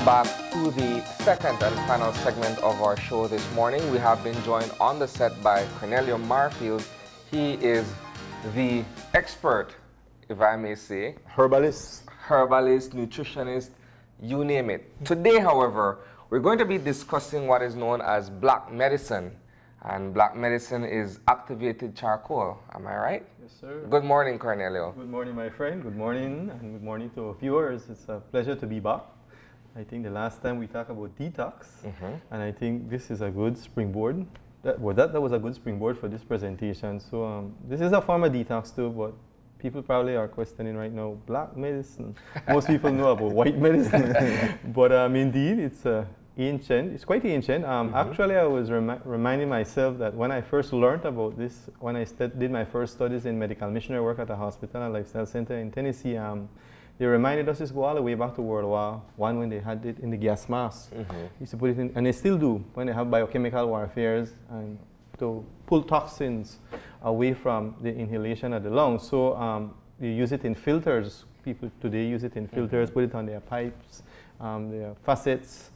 back to the second and final segment of our show this morning. We have been joined on the set by Cornelio Marfield. He is the expert, if I may say. Herbalist, Nutritionist, you name it. Today, however, we're going to be discussing what is known as black medicine. And black medicine is activated charcoal. Am I right? Yes, sir. Good morning, Cornelio. Good morning, my friend. Good morning, and good morning to our viewers. It's a pleasure to be back. I think the last time we talked about detox, and I think this is a good springboard. That was a good springboard for this presentation. So this is a form of detox too, but people probably are questioning right now, black medicine. Most people know about white medicine, but indeed, it's ancient. It's quite ancient. Actually, I was reminding myself that when I first learned about this, when I did my first studies in medical missionary work at a hospital and lifestyle center in Tennessee, they reminded us this go all the way back to World War I when they had it in the gas mask. Used to put it in, and they still do when they have biochemical warfares and to pull toxins away from the inhalation of the lungs. So they use it in filters. People today use it in filters, put it on their pipes, their faucets.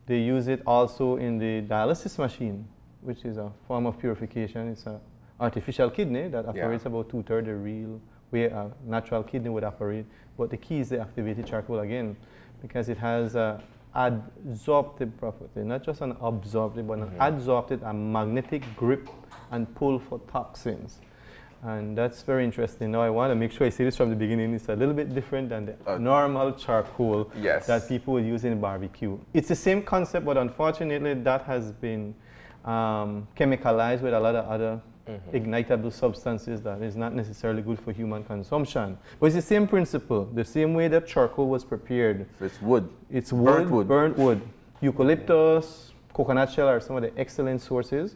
They use it also in the dialysis machine, which is a form of purification. It's an artificial kidney that operates about 2/3 the real way a natural kidney would operate. But the key is the activated charcoal again, because it has an adsorptive property, not just an absorptive, but an adsorptive, a magnetic grip and pull for toxins. And that's very interesting. Now I want to make sure I say this from the beginning. It's a little bit different than the normal charcoal that people would use in barbecue. It's the same concept, but unfortunately that has been chemicalized with a lot of other ignitable substances that is not necessarily good for human consumption. But it's the same principle, the same way that charcoal was prepared. So it's wood. It's wood, burnt wood. Eucalyptus, coconut shell are some of the excellent sources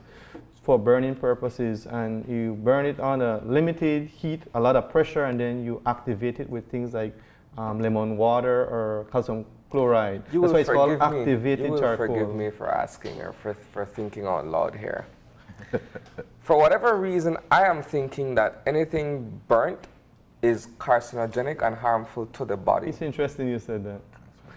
for burning purposes, and you burn it on a limited heat, a lot of pressure, and then you activate it with things like lemon water or calcium chloride. That's why it's called activated charcoal. Forgive me for asking or for thinking out loud here. For whatever reason, I am thinking that anything burnt is carcinogenic and harmful to the body. It's interesting you said that.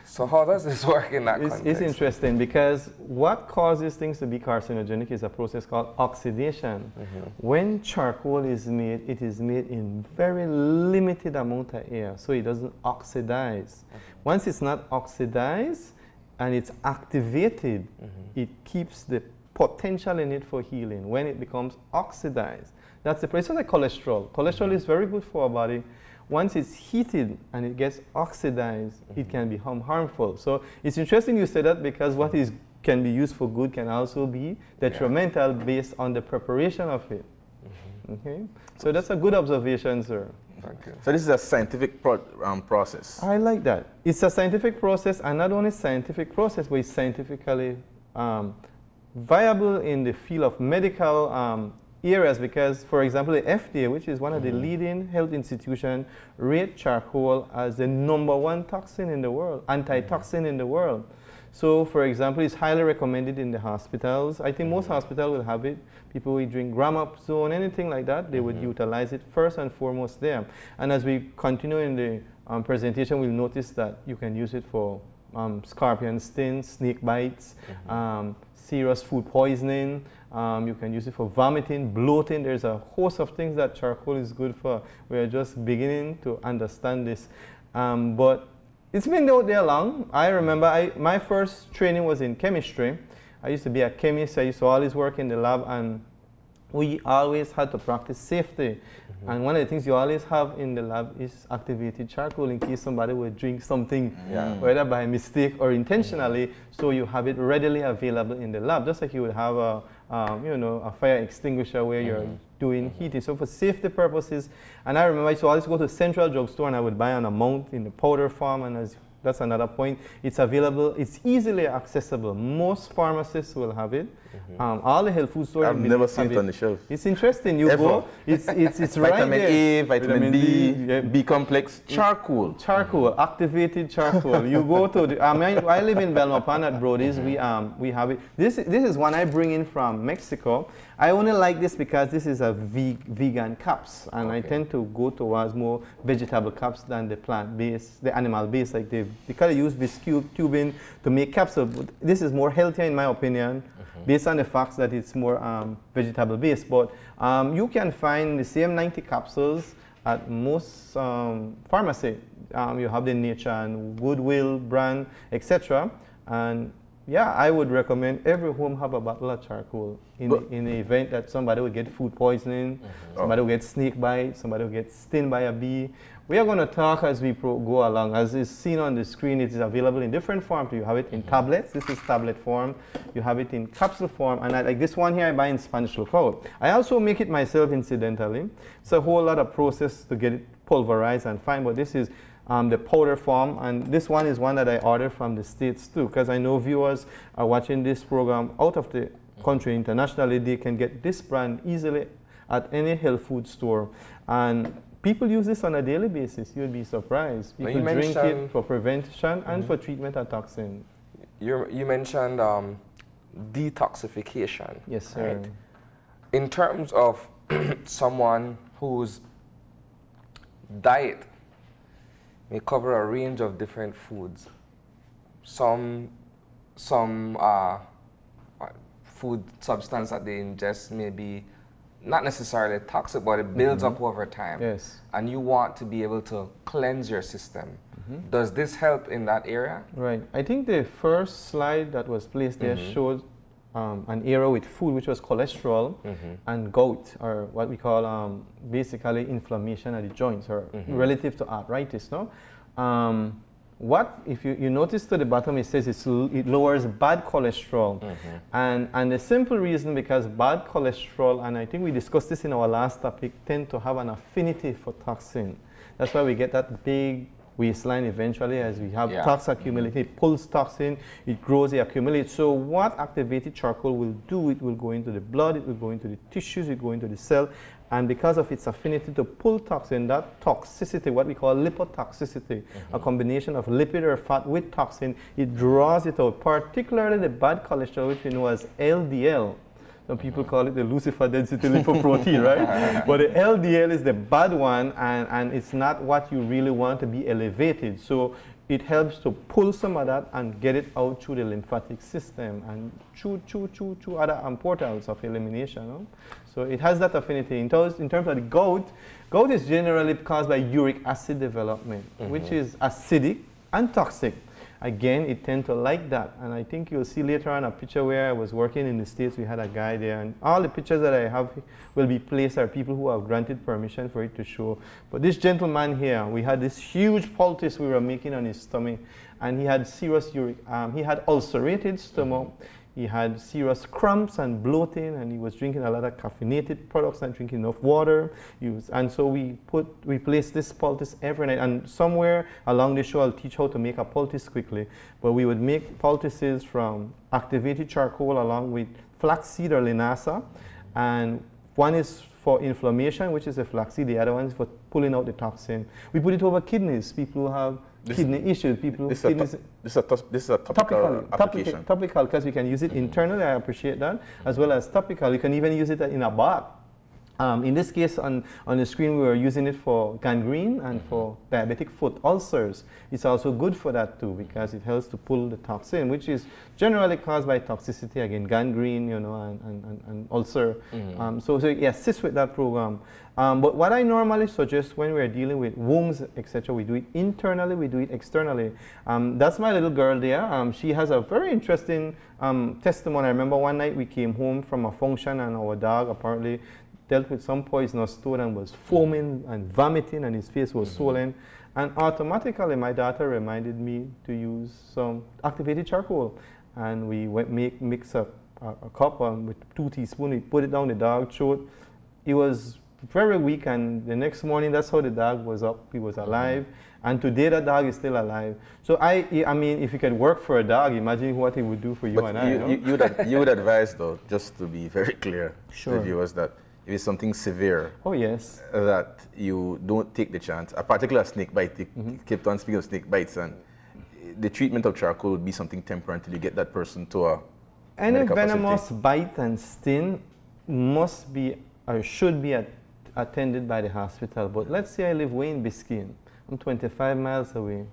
So how does this work in that context? It's interesting because what causes things to be carcinogenic is a process called oxidation. When charcoal is made, it is made in very limited amount of air, so it doesn't oxidize. Once it's not oxidized and it's activated, it keeps the potential in it for healing. When it becomes oxidized, that's the process like cholesterol. Cholesterol is very good for our body. Once it's heated and it gets oxidized, it can become harmful. So it's interesting you say that, because what can be used for good can also be detrimental based on the preparation of it. Okay, so that's a good observation, sir. Thank you. So this is a scientific process. I like that. It's a scientific process, and not only scientific process, but it's scientifically viable in the field of medical areas, because, for example, the FDA, which is one of the leading health institutions, rate charcoal as the #1 toxin in the world, antitoxin in the world. So, for example, it's highly recommended in the hospitals. I think most hospitals will have it. People who drink Gramapzone, anything like that, they would utilize it first and foremost there. And as we continue in the presentation, we'll notice that you can use it for scorpion stings, snake bites, serious food poisoning. You can use it for vomiting, bloating. There's a host of things that charcoal is good for. We are just beginning to understand this. But it's been out there long. I remember my first training was in chemistry. I used to be a chemist. I used to always work in the lab, and we always had to practice safety. And one of the things you always have in the lab is activated charcoal in case somebody would drink something, whether by mistake or intentionally, so you have it readily available in the lab, just like you would have a fire extinguisher where you're doing heating. So for safety purposes, and I remember I used to always go to Central Drugstore and I would buy an amount in the powder form, and that's another point. It's available, it's easily accessible. Most pharmacists will have it. All the health food stores. I've never seen it on the shelf. It's interesting. You Ever. go, it's right Vitamin there. A, vitamin D, yeah. B complex, charcoal. Charcoal, activated charcoal. You go to the, I live in Belmopan at Brody's. We have it. This is one I bring in from Mexico. I only like this because this is a vegan cups, and I tend to go towards more vegetable cups than the plant-based, the animal-based. Like they kind of use this tubing to make capsules. But this is more healthier in my opinion, based on the fact that it's more vegetable-based. But you can find the same 90 capsules at most pharmacy. You have the Nature and Goodwill brand, etc. And yeah, I would recommend every home have a bottle of charcoal in the event that somebody will get food poisoning, somebody will get snake bite, somebody will get stung by a bee. We are going to talk as we go along. As is seen on the screen, it is available in different forms. You have it in tablets. This is tablet form. You have it in capsule form. And like this one here, I buy in Spanish Lookout. I also make it myself incidentally. It's a whole lot of process to get it pulverized and fine, but this is the powder form, and this one is one that I ordered from the States too, because I know viewers are watching this program out of the country internationally. They can get this brand easily at any health food store, and people use this on a daily basis. You'll be surprised. People drink it for prevention and for treatment of toxin. You mentioned detoxification. Yes, sir. Right? In terms of someone whose diet may cover a range of different foods. Some food substance that they ingest may be not necessarily toxic, but it builds up over time. Yes. And you want to be able to cleanse your system. Does this help in that area? Right. I think the first slide that was placed there showed an area with food, which was cholesterol and gout, or what we call basically inflammation at the joints, or relative to arthritis. No, what if you notice to the bottom, it says it lowers bad cholesterol, and the simple reason because bad cholesterol, and I think we discussed this in our last topic, tend to have an affinity for toxin. That's why we get that big waistline eventually as we have toxin accumulating. It pulls toxin, it grows, it accumulates. So what activated charcoal will do, it will go into the blood, it will go into the tissues, it will go into the cell, and because of its affinity to pull toxin, that toxicity, what we call lipotoxicity, a combination of lipid or fat with toxin, it draws it out, particularly the bad cholesterol, which we know as LDL. Some people call it the Lucifer density lipoprotein, right? But the LDL is the bad one, and it's not what you really want to be elevated. So it helps to pull some of that and get it out through the lymphatic system and through other portals of elimination. No? So it has that affinity. In terms of the gout, gout is generally caused by uric acid development, which is acidic and toxic. Again, it tends to like that, and I think you'll see later on a picture where I was working in the States. We had a guy there, and all the pictures that I have will be placed are people who have granted permission for it to show. But this gentleman here, we had this huge poultice we were making on his stomach, and he had serious he had ulcerated stomach. He had serious cramps and bloating, and he was drinking a lot of caffeinated products and drinking enough water. And so we placed this poultice every night. And somewhere along the show, I'll teach how to make a poultice quickly. But we would make poultices from activated charcoal along with flaxseed or linaza. And one is for inflammation, which is the flaxseed. The other one is for pulling out the toxin. We put it over kidneys. People who have kidney issues. This is a topical application. Topical, because we can use it internally. I appreciate that, as well as topical. You can even use it in a bath. In this case, on the screen, we were using it for gangrene and for diabetic foot ulcers. It's also good for that too, because it helps to pull the toxin, which is generally caused by toxicity, again, gangrene, you know, and ulcer. So it assists with that program. But what I normally suggest when we're dealing with wounds, etc., we do it internally, we do it externally. That's my little girl there. She has a very interesting testimony. I remember one night we came home from a function, and our dog apparently dealt with some poisonous toad and was foaming and vomiting, and his face was swollen. And automatically my daughter reminded me to use some activated charcoal. And we mix up a cup with 2 teaspoons, we put it down the dog's throat. It was very weak, and the next morning, that's how the dog was up. He was alive, and today that dog is still alive. So I mean, if you can work for a dog, imagine what he would do for you But and I. you would advise, though, just to be very clear to Sure. viewers, that if it's something severe, Oh yes. that you don't take the chance. A particular snake bite, you kept on speaking of snake bites, and the treatment of charcoal would be something temporary until you get that person to a Any medical venomous facility. bite and sting must be or should be attended by the hospital. But let's say I live way in Biscayne. I'm 25 miles away.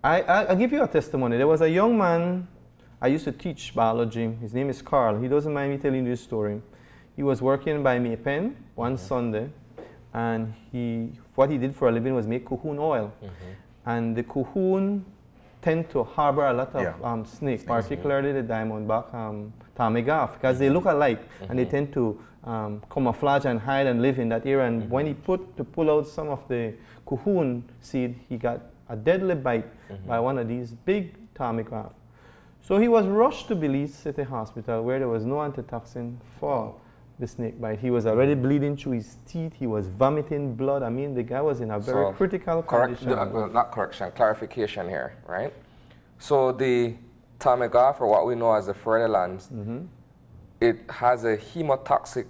I'll give you a testimony. There was a young man, I used to teach biology. His name is Carl. He doesn't mind me telling you this story. He was working by Maypen one Sunday, and what he did for a living was make cocoon oil. And the cocoon tend to harbor a lot of snakes, particularly the diamondback ptarmigan, because they look alike, and they tend to camouflage and hide and live in that area. And when he pull out some of the cocoon seed, he got a deadly bite by one of these big ptarmigan. So he was rushed to Belize City Hospital, where there was no antitoxin for the snake bite. He was already bleeding through his teeth. He was vomiting blood. I mean, the guy was in a very critical condition. Not correction, clarification here, right? So the ptarmigan, or what we know as the Fertilans, it has a hemotoxic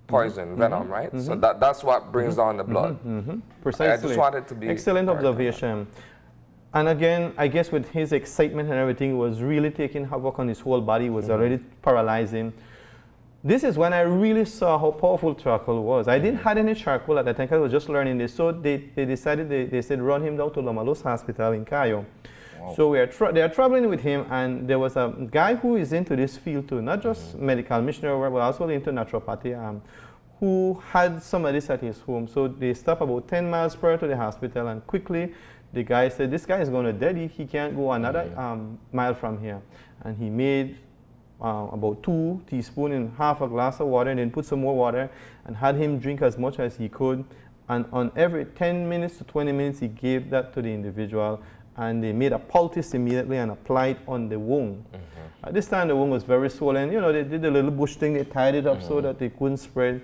poison, venom, right? So that's what brings down the blood. Precisely. I just wanted to be excellent correct on that. observation. And again, I guess with his excitement and everything, it was really taking havoc on his whole body. It was already paralyzing. This is when I really saw how powerful charcoal was. I didn't have any charcoal at that time, I was just learning this. So they decided, they said, run him down to Lomalos Hospital in Cayo. Wow. So they are traveling with him, and there was a guy who is into this field too, not just medical missionary work, but also into naturopathy, who had some of this at his home. So they stopped about 10 miles prior to the hospital, and quickly the guy said, this guy is going to dead if he can't go another mile from here. And he made about 2 teaspoons in half a glass of water, and then put some more water, and had him drink as much as he could. And on every 10 minutes to 20 minutes, he gave that to the individual, and they made a poultice immediately and applied on the wound. At this time, the wound was very swollen. You know, they did a little bush thing, they tied it up so that they couldn't spread.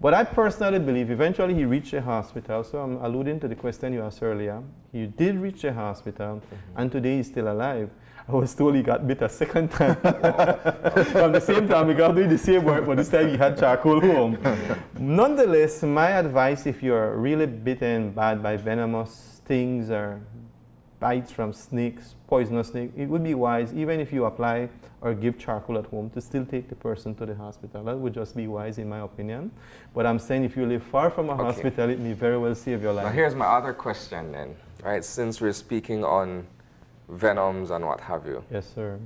But I personally believe eventually he reached a hospital. So I'm alluding to the question you asked earlier. He did reach a hospital, and today he's still alive. I was told he got bit a second time. From the same time, we got doing the same work, but this time he had charcoal home. Nonetheless, my advice, if you're really bitten bad by venomous things or bites from snakes, poisonous snake, it would be wise, even if you apply or give charcoal at home, to still take the person to the hospital. That would just be wise, in my opinion. But I'm saying if you live far from a hospital, it may very well save your life. Now here's my other question then, right? Since we're speaking on venoms and what have you. Yes, sir.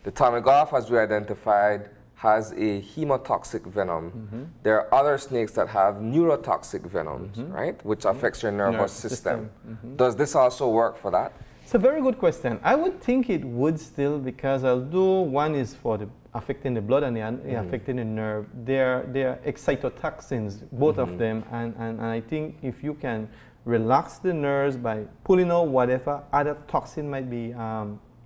The ptarmigan, as we identified, has a hemotoxic venom. There are other snakes that have neurotoxic venoms, right? Which affects your nervous system. Does this also work for that? It's a very good question. I would think it would still, because although one is for affecting the blood and the affecting the nerve, they're excitotoxins, both of them. And I think if you can relax the nerves by pulling out whatever other toxin might be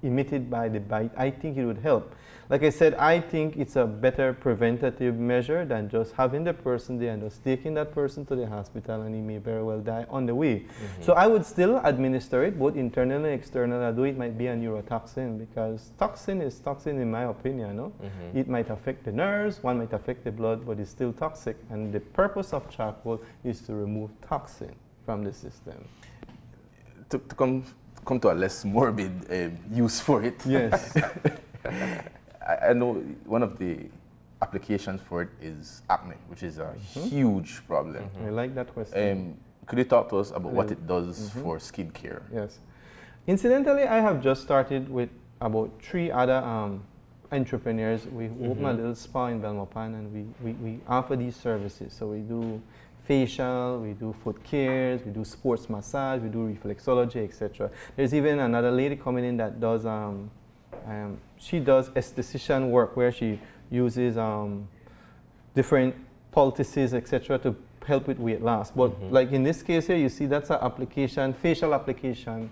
emitted by the bite, I think it would help. Like I said, I think it's a better preventative measure than just having the person there and just taking that person to the hospital, and he may very well die on the way. So I would still administer it, both internally and externally, although it might be a neurotoxin, because toxin is toxin in my opinion. No? It might affect the nerves, one might affect the blood, but it's still toxic. And the purpose of charcoal is to remove toxin from the system. To come to a less morbid use for it. Yes. I know one of the applications for it is acne, which is a huge problem. I like that question. Could you talk to us about what it does for skincare? Yes. Incidentally, I have just started with about 3 other entrepreneurs. We opened a little spa in Belmopan, and we offer these services. So we do facial, we do foot cares, we do sports massage, we do reflexology, etc. There's even another lady coming in that does she does esthetician work, where she uses different poultices, etc., to help with weight loss. But like in this case here, you see that's an application, facial application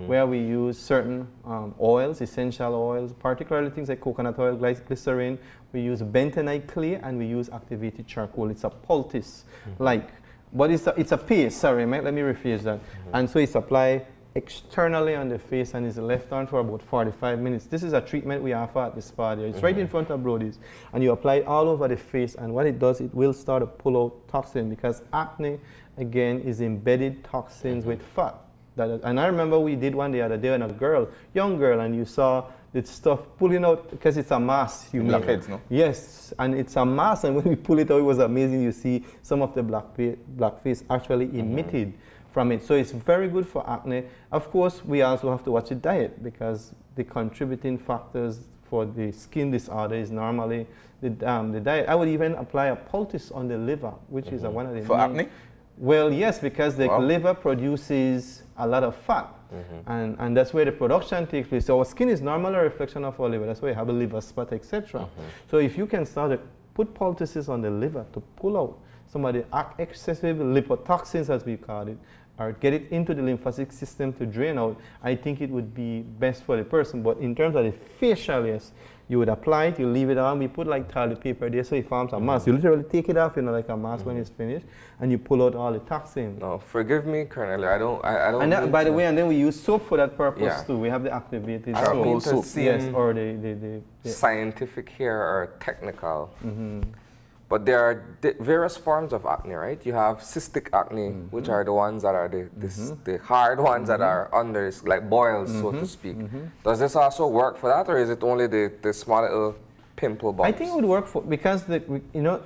where we use certain oils, essential oils, particularly things like coconut oil, glycerin. We use bentonite clay and we use activated charcoal. It's a poultice, but it's a paste. Sorry, let me rephrase that. And so it's applied externally on the face and is left on for about 45 minutes. This is a treatment we offer at the spa there. It's right in front of Brody's, and you apply it all over the face, and what it does, it will start to pull out toxin, because acne, again, is embedded toxins with fat. And I remember we did one the other day on a young girl, and you saw the stuff pulling out, because it's a mass. Blackheads, no? Yes, and it's a mass, and when we pull it out, it was amazing. You see some of the black face actually emitted from it. So it's very good for acne. Of course, we also have to watch the diet, because the contributing factors for the skin disorder is normally the diet. I would even apply a poultice on the liver, which is one of the For acne? Well, yes, because the liver produces a lot of fat, and that's where the production takes place. So our skin is normally a reflection of our liver. That's why you have a liver spot, etc. So if you can start to put poultices on the liver to pull out some of the excessive lipotoxins, as we call it, or get it into the lymphatic system to drain out, I think it would be best for the person. But in terms of the facial, yes, you would apply it, you leave it on, we put like toilet paper there so it forms a mask. You literally take it off, like a mask when it's finished, and you pull out all the toxins. No, forgive me, Cornelio, I don't. And that, by the way, and then we use soap for that purpose too. We have the activated soap. Yes, or the scientific here or technical. But there are various forms of acne, right? You have cystic acne, which are the ones that are the hard ones that are under, like boils, so to speak. Does this also work for that, or is it only the small little pimple bumps? I think it would work for, because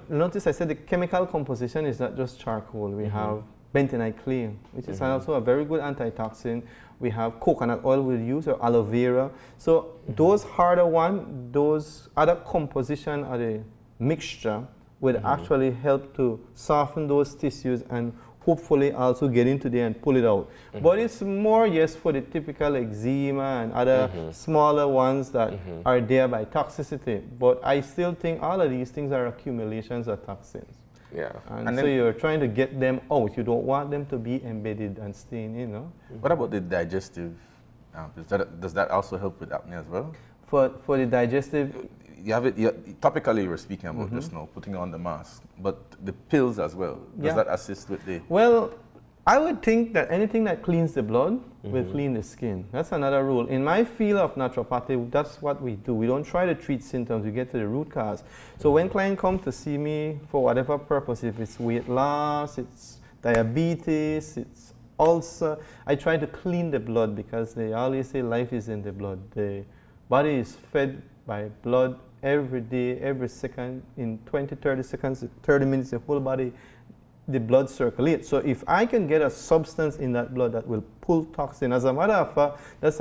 notice I said the chemical composition is not just charcoal. We have bentonite clay, which is also a very good antitoxin. We have coconut oil we'll use, or aloe vera. So those harder ones, those other composition of the mixture would actually help to soften those tissues and hopefully also get into there and pull it out. But it's more, yes, for the typical eczema and other smaller ones that are there by toxicity. But I still think all of these things are accumulations of toxins. Yeah. And so you're trying to get them out. You don't want them to be embedded and staying in, What about the digestive? Does that also help with acne as well? For the digestive, you have it, topically you were speaking about just now, putting on the mask, but the pills as well, does that assist with the... Well, I would think that anything that cleans the blood will clean the skin. That's another rule. In my field of naturopathy, that's what we do. We don't try to treat symptoms, we get to the root cause. So when clients come to see me for whatever purpose, if it's weight loss, it's diabetes, it's ulcer, I try to clean the blood, because they always say life is in the blood. The body is fed by blood every day, every second, in 20, 30 seconds, 30 minutes, the whole body, the blood circulates. So if I can get a substance in that blood that will pull toxin, as a matter of fact, that's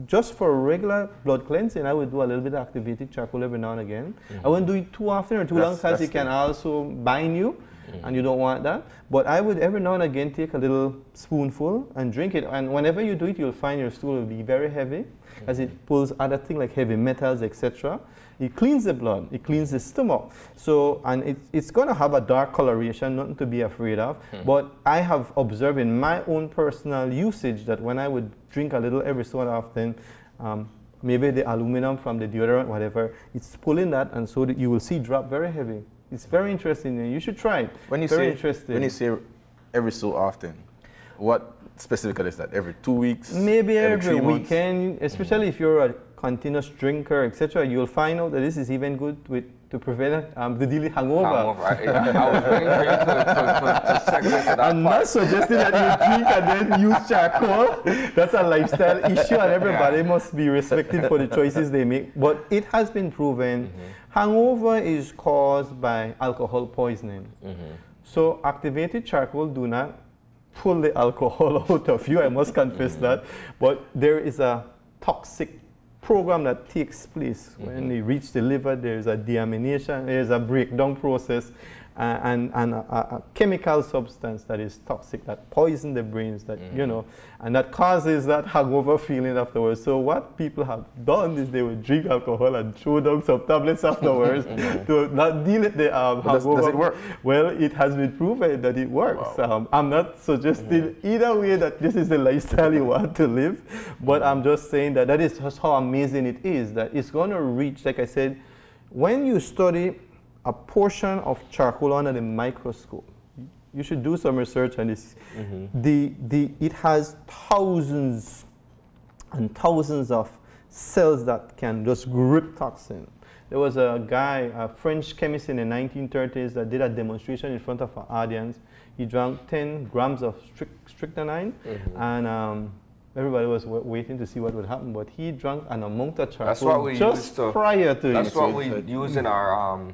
just for regular blood cleansing, I would do a little bit of activated charcoal every now and again. I wouldn't do it too often or too long, because it can also bind you, and you don't want that. But I would every now and again take a little spoonful and drink it. And whenever you do it, you'll find your stool will be very heavy, as it pulls other things like heavy metals, etc. It cleans the blood, it cleans the stomach. So, and it's going to have a dark coloration, nothing to be afraid of. But I have observed in my own personal usage that when I would drink a little every so often, maybe the aluminum from the deodorant, whatever, it's pulling that, and so that you will see drop very heavy. It's very interesting. You should try it. When you say every so often, what specifically is that? Every 2 weeks? Maybe every weekend, especially if you're a continuous drinker, etc. You'll find out that this is even good to prevent the daily hangover. I was waiting for you to segment that. I'm not suggesting that you drink and then use charcoal. That's a lifestyle issue, and everybody must be respected for the choices they make. But it has been proven hangover is caused by alcohol poisoning. So activated charcoal do not pull the alcohol out of you, I must confess that. But there is a toxic program that takes place when they reach the liver. There's a deamination, there's a breakdown process, and a chemical substance that is toxic, that poisons the brains, that, you know, and that causes that hangover feeling afterwards. So what people have done is they would drink alcohol and throw down some tablets afterwards to not deal with the hangover. Does it work? Well, it has been proven that it works. Wow. I'm not suggesting either way that this is the lifestyle you want to live, but I'm just saying that that is just how amazing it is, that it's going to reach, like I said, when you study a portion of charcoal under the microscope, you should do some research on this. It has thousands and thousands of cells that can just grip toxin. There was a guy, a French chemist in the 1930s that did a demonstration in front of an audience. He drank 10 grams of strychnine, and everybody was waiting to see what would happen, but he drank an amount of charcoal That's what we just prior to it. That's what we use in our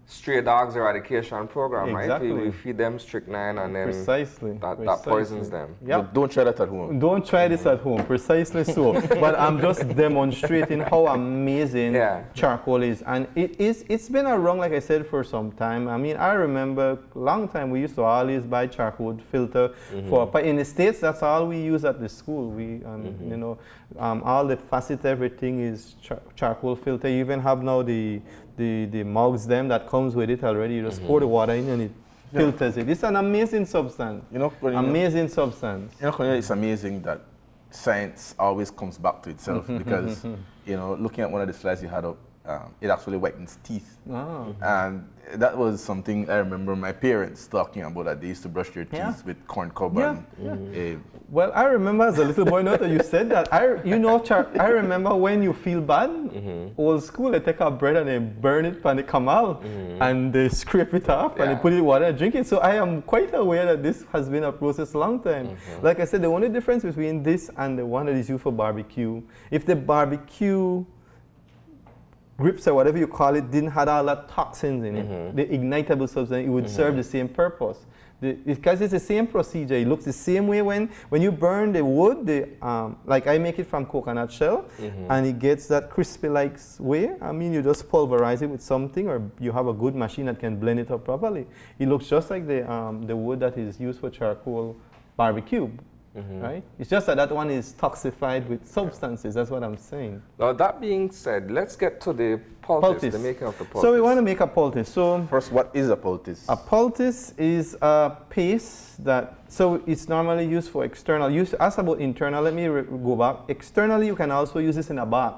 stray dogs eradication program, Exactly. right? We feed them strychnine, and then Precisely. that poisons them. Yep. Don't try that at home. Don't try this at home, precisely so. But I'm just demonstrating how amazing charcoal is. And it's been around, like I said, for some time. I mean, I remember a long time we used to always buy charcoal filter but in the States, that's all we use at the school. We, you know, all the facet, everything is charcoal filter. You even have now the mugs them that comes with it already. You just pour the water in and it filters it. It's an amazing substance. You know, amazing substance. You know, it's amazing that science always comes back to itself because, you know, looking at one of the slides you had up, it actually whitens teeth. And that was something I remember my parents talking about, that they used to brush their teeth with corn cob. Well, I remember as a little boy, now that you said that, I remember when you feel bad, old school, they take out bread and they burn it and they come out and they scrape it off and they put it in water and drink it. So I am quite aware that this has been a process a long time. Like I said, the only difference between this and the one that is used for barbecue, if the barbecue grips or whatever you call it didn't have all that toxins in it, the ignitable substance, it would serve the same purpose. Because it's the same procedure. It looks the same way when you burn the wood, like I make it from coconut shell, and it gets that crispy-like way. I mean, you just pulverize it with something, or you have a good machine that can blend it up properly. It looks just like the wood that is used for charcoal barbecue. Right? It's just that that one is toxified with substances. That's what I'm saying. Now, that being said, let's get to the poultice, the making of the poultice. So we want to make a poultice. So first, what is a poultice? A poultice is a paste that, so it's normally used for external use. Ask about internal, let me go back. Externally, you can also use this in a bath.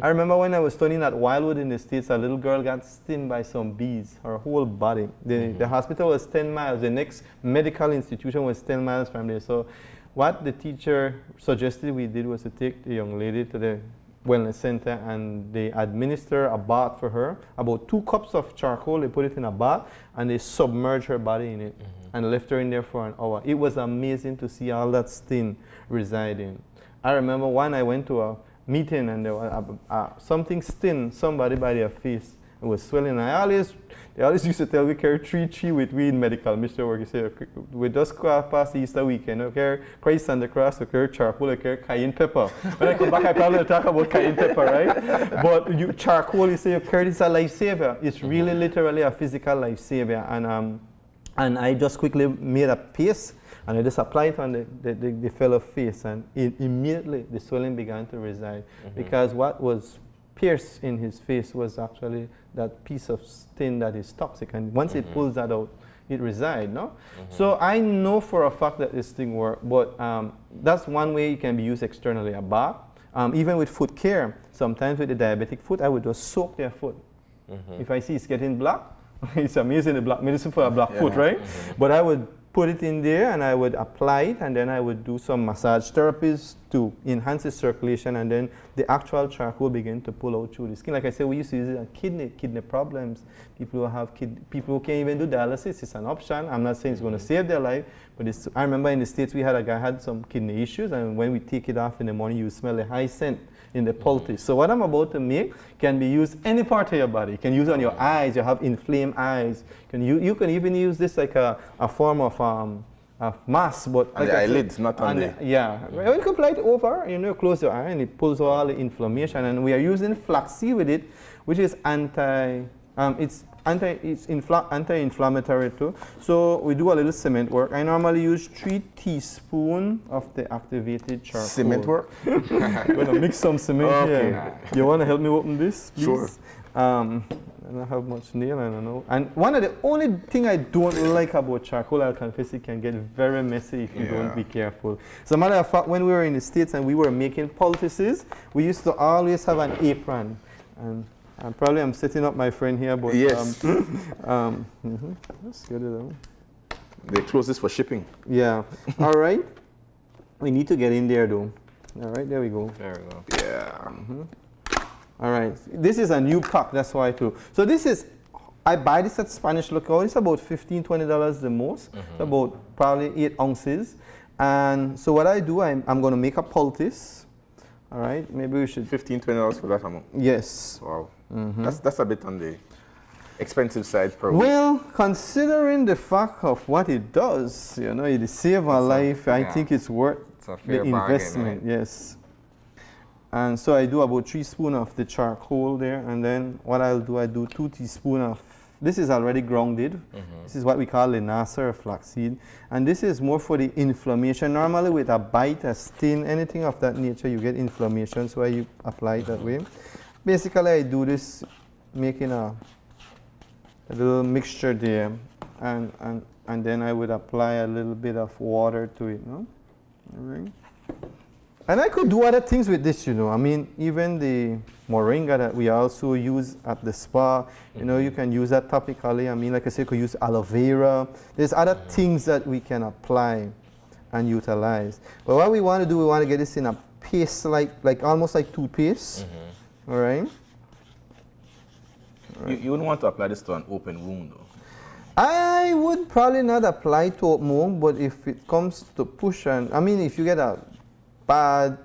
I remember when I was studying at Wildwood in the States, a little girl got stung by some bees, her whole body. The hospital was 10 miles. The next medical institution was 10 miles from there. So what the teacher suggested we did was to take the young lady to the wellness center, and they administer a bath for her. About 2 cups of charcoal, they put it in a bath, and they submerge her body in it and left her in there for an hour. It was amazing to see all that sting residing. I remember when I went to a meeting and there was something sting somebody by their face. It was swelling. They always used to tell we carry 3 with we in medical. Mr. Work, you say, we just past the Easter weekend, we carry Christ on the cross, we carry charcoal, we carry cayenne pepper. When I come back, I probably talk about cayenne pepper, right? But charcoal, you say, you carry, it's a lifesaver. It's really literally a physical lifesaver. And I just quickly made a paste, and I just applied it on the fellow's face, and immediately the swelling began to reside. Because what was pierced in his face was actually that piece of skin that is toxic, and once it pulls that out, it resides, no? So I know for a fact that this thing works, but that's one way it can be used externally, a bath. Even with foot care, sometimes with the diabetic foot, I would just soak their foot. If I see it's getting black, it's amazing, the black medicine for a black foot, right? But I would put it in there and I would apply it, and then I would do some massage therapies to enhance the circulation, and then the actual charcoal begin to pull out through the skin. Like I said, we used to use it on kidney problems. People who have people who can't even do dialysis, it's an option. I'm not saying it's going to save their life, but I remember in the States we had a guy had some kidney issues, and when we take it off in the morning, you smell a high scent in the poultice. So what I'm about to make can be used any part of your body. You can use it on your eyes. You have inflamed eyes. You can even use this like a form of mask, but on like the eyelids, not on the... Yeah, well, you can apply it over, you close your eye, and it pulls all the inflammation. And we are using flaxseed with it, which is anti-inflammatory too. So we do a little cement work. I normally use 3 teaspoons of the activated charcoal. Cement work? I'm going to mix some cement here. You want to help me open this, please? Sure. I don't have much nail, I don't know. And one of the only thing I don't like about charcoal, I'll confess, it can get very messy if you don't be careful. As a matter of fact, when we were in the States and we were making poultices, we used to always have an apron. And probably I'm setting up my friend here, but yes. Let's get it out. They close this for shipping. Yeah. All right. We need to get in there though. All right, there we go. There we go. Yeah. All right, this is a new pack, that's why too. So this is, I buy this at Spanish Lookout. It's about $15, $20 the most. It's about probably 8 ounces. And so what I do, I'm going to make a poultice. All right, maybe we should. $15, $20 for that amount? Yes. Wow. That's a bit on the expensive side, probably. Well, considering the fact of what it does, you know, it saves a life. I think it's worth the investment. Right? Yes. And so I do about 3 spoons of the charcoal there, and then what I'll do, I do 2 teaspoons of, this is already grounded. This is what we call linaza or flaxseed. And this is more for the inflammation. Normally with a bite, a sting, anything of that nature, you get inflammation, so you apply it that way. Basically, I do this making a little mixture there, and then I would apply a little bit of water to it, no? All right. And I could do other things with this, you know. I mean, even the moringa that we also use at the spa, you know, you can use that topically. I mean, like I said, you could use aloe vera. There's other things that we can apply and utilize. But what we want to do, we want to get this in a paste, like almost like toothpaste. All right? You wouldn't want to apply this to an open wound, though. I would probably not apply to open wound, but if it comes to push, and I mean, if you get a bad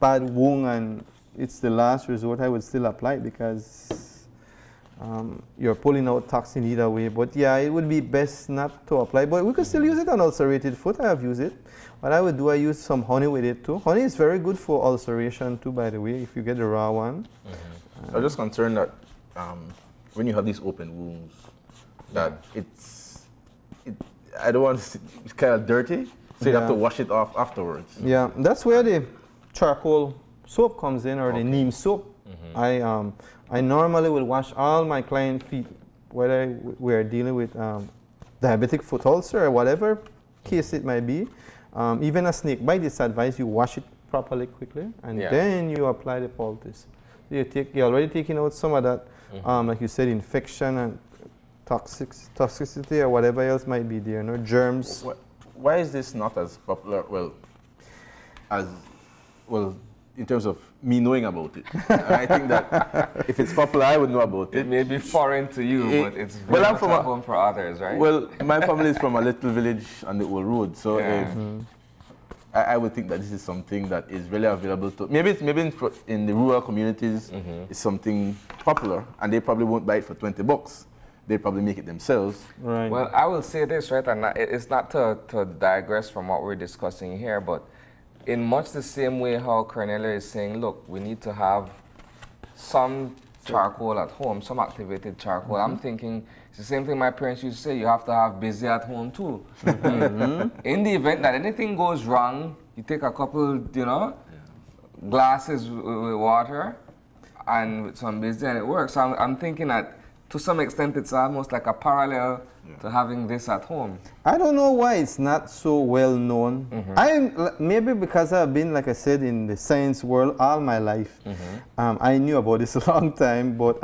wound and it's the last resort, I would still apply it because you're pulling out toxin either way. But yeah, it would be best not to apply, but we could still use it on ulcerated foot. I have used it. What I would do, I use some honey with it too. Honey is very good for ulceration too, by the way, if you get the raw one. I'm just concerned that when you have these open wounds, that I don't want to, it's kind of dirty. So you have to wash it off afterwards. Yeah, that's where the charcoal soap comes in, or the neem soap. I normally will wash all my client feet, whether we're dealing with diabetic foot ulcer or whatever case it might be. Even a snake bite, it's advised you wash it properly quickly, and then you apply the poultice. So you're already taking out some of that, like you said, infection and toxicity or whatever else might be there, no germs. Why is this not as popular? Well, in terms of me knowing about it. I think that if it's popular, I would know about it. It may be foreign to you, but it's very much at home for others, right? Well, my family is from a little village on the old road, so I would think that this is something that is really available to. Maybe in the rural communities, it's something popular, and they probably won't buy it for $20. They probably make it themselves. Right. Well, I will say this, right, and it's not to digress from what we're discussing here, but in much the same way how Cornelio is saying, look, we need to have some charcoal at home, some activated charcoal. I'm thinking it's the same thing my parents used to say, you have to have busy at home too. In the event that anything goes wrong, you take a couple, you know, glasses with water and with some busy and it works. So I'm thinking that to some extent, it's almost like a parallel to having this at home. I don't know why it's not so well known. Maybe because I've been, like I said, in the science world all my life. I knew about this a long time, but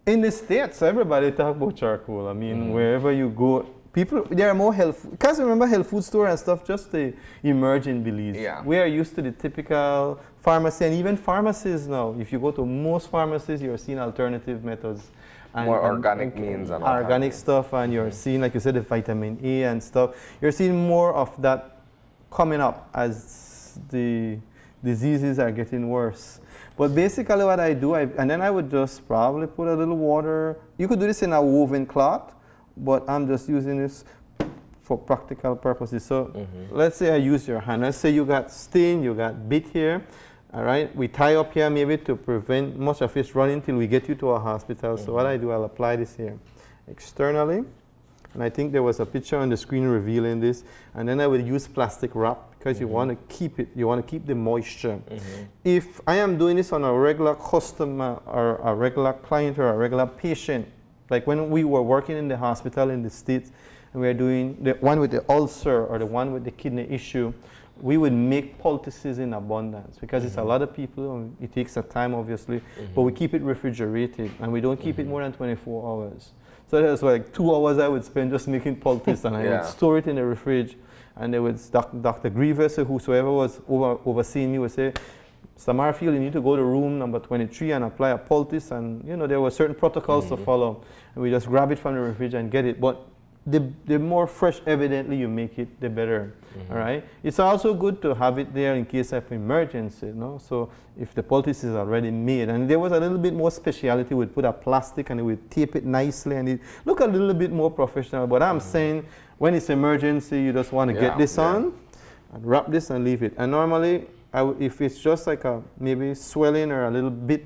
in the States, everybody talk about charcoal. I mean, wherever you go, people, there are more health, because remember health food store and stuff just emerge in Belize. We are used to the typical pharmacy, and even pharmacies now, if you go to most pharmacies, you're seeing alternative methods. And, more organic means. And organic stuff, and you're seeing, like you said, the vitamin A and stuff. You're seeing more of that coming up as the diseases are getting worse. But basically what I do, and then I would just probably put a little water. You could do this in a woven cloth, but I'm just using this for practical purposes. So let's say I use your hand. Let's say you got stain, you got bit here. All right, we tie up here maybe to prevent much of it running till we get you to a hospital. So what I do, I'll apply this here externally. And I think there was a picture on the screen revealing this. And then I will use plastic wrap because you want to keep it, you want to keep the moisture. If I am doing this on a regular customer or a regular client or a regular patient, like when we were working in the hospital in the States, and we were doing the one with the ulcer or the one with the kidney issue, we would make poultices in abundance because it's a lot of people and it takes a time obviously, but we keep it refrigerated and we don't keep it more than 24 hours. So there's like 2 hours I would spend just making poultice and I would store it in the fridge, and they would, Dr. Grievous or whosoever was overseeing me would say, Mr. Marfield, you need to go to room number 23 and apply a poultice, and you know there were certain protocols to follow, and we just grab it from the fridge and get it. But the more fresh evidently you make it, the better. All right. It's also good to have it there in case of emergency. You know? So if the poultice is already made, and there was a little bit more speciality, we'd put a plastic and we would tape it nicely, and it look a little bit more professional. But I'm saying when it's emergency, you just want to get this on and wrap this and leave it. And normally, if it's just like a maybe swelling or a little bit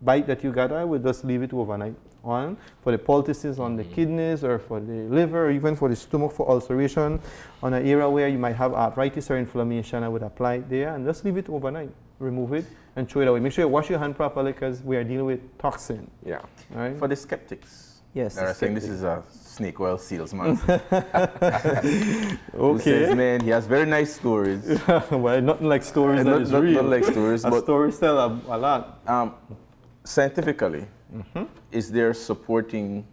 bite that you got, I would just leave it overnight on for the poultices on the kidneys or for the liver or even for the stomach for ulceration on an area where you might have arthritis or inflammation. I would apply it there and just leave it overnight, remove it and throw it away. Make sure you wash your hand properly because we are dealing with toxin. Yeah. All right? For the skeptics, yes, they're saying this is a snake oil salesman. Okay. Who says, man, he has very nice stories. Well, nothing like stories that is real. Not like stories, but stories tell a lot. Scientifically, is there supporting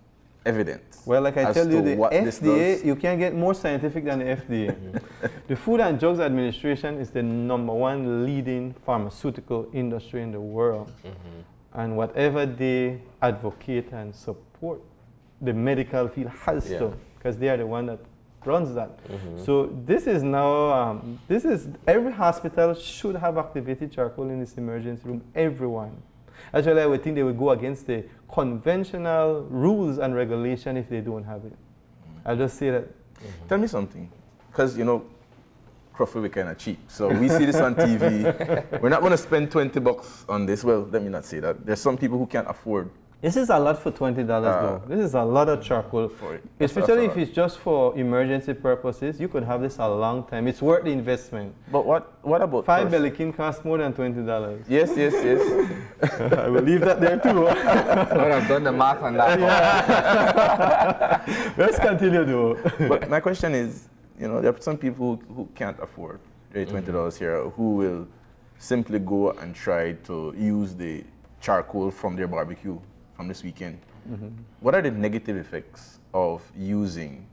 evidence? Well, like I tell you, the FDA, you can't get more scientific than the FDA. The Food and Drugs Administration is the #1 leading pharmaceutical industry in the world. And whatever they advocate and support, the medical field has to, because they are the one that runs that. So this is now, every hospital should have activated charcoal in this emergency room, everyone. Actually, I would think they would go against the conventional rules and regulation if they don't have it. I'll just say that. Tell me something, because you know, Crawford, we're kind of cheap. So we see this on TV. We're not going to spend $20 on this. Well, let me not say that. There's some people who can't afford. This is a lot for $20 though. This is a lot of charcoal. Especially if it's just for emergency purposes. You could have this a long time. It's worth the investment. But what about 5 Belikin costs more than $20. Yes. I will leave that there too. I would have done the math on that. Let's continue though. But my question is, you know, there are some people who can't afford $20 here who will simply go and try to use the charcoal from their barbecue from this weekend. What are the negative effects of using,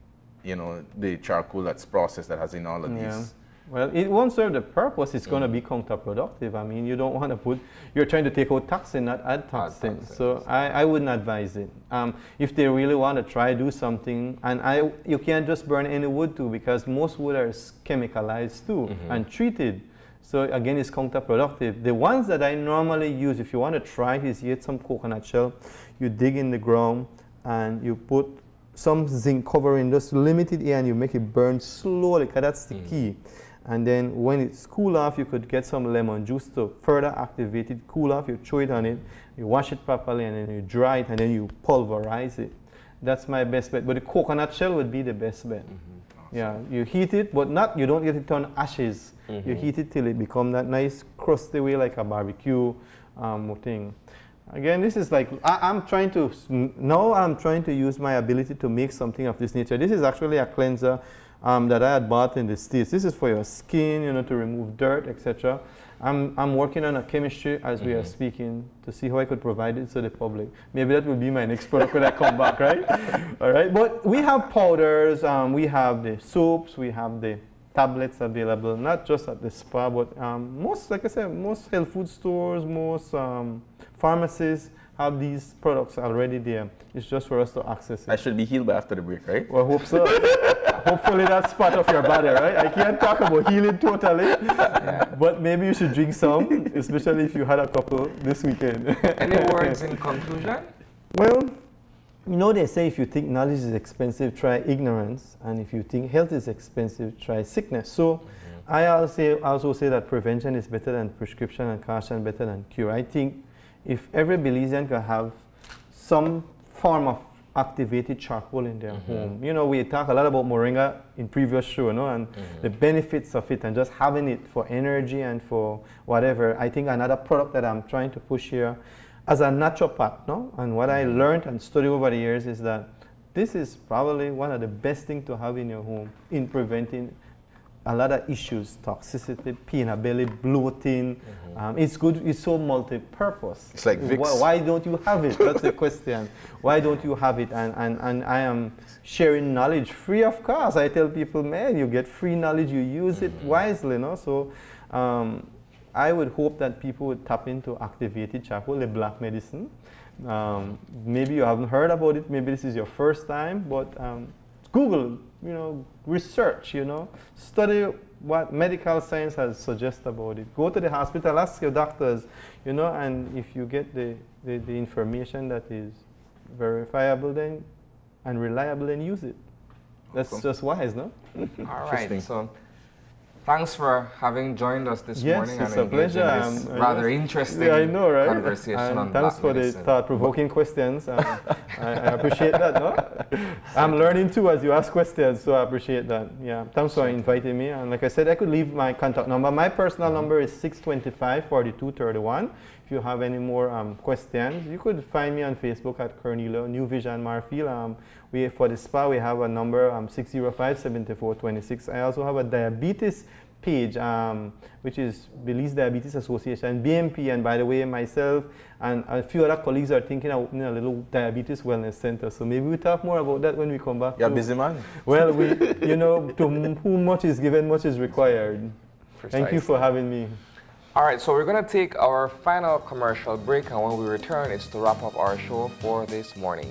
you know, the charcoal that's processed that has in all of these? Well, it won't serve the purpose. It's going to be counterproductive. I mean, you don't want to put, you're trying to take out toxin, not add toxin. So I wouldn't advise it. If they really want to try do something, and you can't just burn any wood too, because most wood are chemicalized too and treated. So again, it's counterproductive. The ones that I normally use, if you want to try, is you get some coconut shell, you dig in the ground, and you put some zinc covering, just limited air, and you make it burn slowly, because that's the key. And then when it's cool off, you could get some lemon juice to further activate it, cool off, you throw it on it, you wash it properly, and then you dry it, and then you pulverize it. That's my best bet. But the coconut shell would be the best bet. Yeah, you heat it, but not, you don't get it on ashes. You heat it till it becomes that nice crusty way like a barbecue thing. Again, this is like, I'm trying to use my ability to make something of this nature. This is actually a cleanser that I had bought in the States. This is for your skin, you know, to remove dirt, etc. I'm working on a chemistry as we are speaking to see how I could provide it to the public. Maybe that will be my next product when I come back, right? All right, but we have powders, we have the soaps, we have the tablets available, not just at the spa, but most, like I said, most health food stores, most pharmacies have these products already there. It's just for us to access it. I should be healed by after the break, right? Well, I hope so. Hopefully that's part of your body, right? I can't talk about healing totally, but maybe you should drink some, especially if you had a couple this weekend. Any words in conclusion? Well, You know, they say if you think knowledge is expensive, try ignorance, and if you think health is expensive, try sickness. So I also say that prevention is better than prescription and caution better than cure. I think if every Belizean can have some form of activated charcoal in their home. You know, we talk a lot about moringa in previous show, you know, and the benefits of it, and just having it for energy and for whatever. I think another product that I'm trying to push here as a naturopath, no? And what I learned and studied over the years is that this is probably one of the best things to have in your home in preventing a lot of issues, toxicity, pain in the belly, bloating. It's good, it's so multi-purpose. It's like Vicks. Why don't you have it? That's the question. Why don't you have it? And I am sharing knowledge free of cost. I tell people, man, you get free knowledge, you use it wisely, no? So I would hope that people would tap into activated charcoal, the black medicine. Maybe you haven't heard about it, maybe this is your first time, but Google, you know, research, you know, study what medical science has suggested about it. Go to the hospital, ask your doctors, you know, and if you get the information that is verifiable then and reliable, then use it. That's just wise, no? All right, so thanks for having joined us this morning. Yes, it's a pleasure. This rather interesting conversation and on thanks for medicine. the thought-provoking questions. I appreciate that, no? I'm learning too as you ask questions, so I appreciate that. Yeah, thanks for inviting me. And like I said, I could leave my contact number. My personal number is 625-4231. If you have any more questions, you could find me on Facebook at Cornelio New Vision Marfield. For the spa, we have a number 605-7426. I also have a diabetes page, which is Belize Diabetes Association, BMP, and by the way, myself and a few other colleagues are thinking of opening a little diabetes wellness center. So maybe we'll talk more about that when we come back. You're a busy man. Well, you know, to whom much is given, much is required. Precisely. Thank you for having me. All right, so we're going to take our final commercial break, and when we return, it's to wrap up our show for this morning.